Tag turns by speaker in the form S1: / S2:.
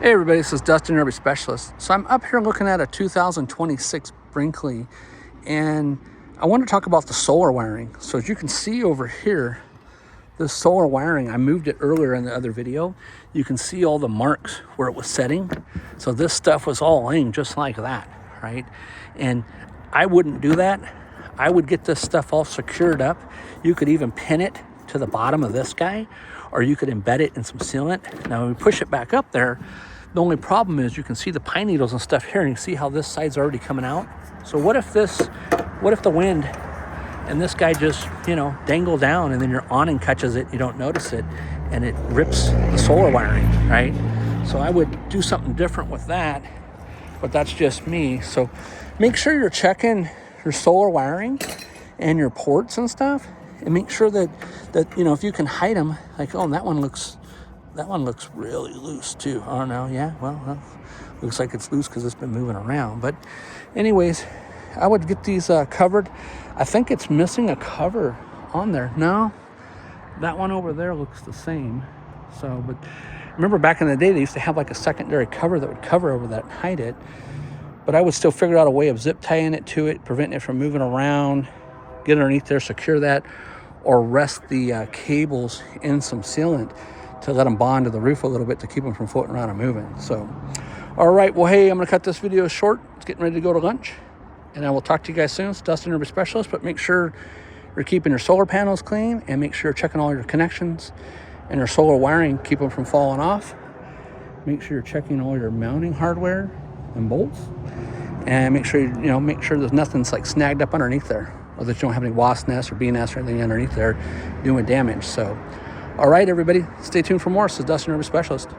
S1: Hey everybody, this is Dustin, RV Specialist. So I'm up here looking at a 2026 Brinkley, and I want to talk about the solar wiring. So as you can see over here, this solar wiring, I moved it earlier in the other video. You can see all the marks where it was setting. So this stuff was all laying just like that, right? And I wouldn't do that. I would get this stuff all secured up. You could even pin it to the bottom of this guy, or you could embed it in some sealant. Now when we push it back up there, the only problem is you can see the pine needles and stuff here, and you see how this side's already coming out. So what if the wind and this guy just, dangle down, and then your awning catches it, you don't notice it, and it rips the solar wiring, right? So I would do something different with that, but that's just me. So make sure you're checking your solar wiring and your ports and stuff, and make sure that if you can hide them, like, oh, that one looks really loose too. Oh no, yeah, well, looks like it's loose because it's been moving around. But anyways, I would get these covered. I think it's missing a cover on there. No, that one over there looks the same. So, but remember back in the day, they used to have like a secondary cover that would cover over that and hide it. But I would still figure out a way of zip tying it to it, preventing it from moving around, get underneath there, secure that, or rest the cables in some sealant to let them bond to the roof a little bit to keep them from floating around and moving. So, all right, well, hey, I'm going to cut this video short. It's getting ready to go to lunch, and I will talk to you guys soon. It's Dustin, RV Specialist, but make sure you're keeping your solar panels clean, and make sure you're checking all your connections and your solar wiring, keep them from falling off. Make sure you're checking all your mounting hardware and bolts, and make sure make sure there's nothing's like snagged up underneath there, or that you don't have any wasp nests or bee nests or anything underneath there doing damage. So, all right, everybody, stay tuned for more. This is Dustin, RV Specialist.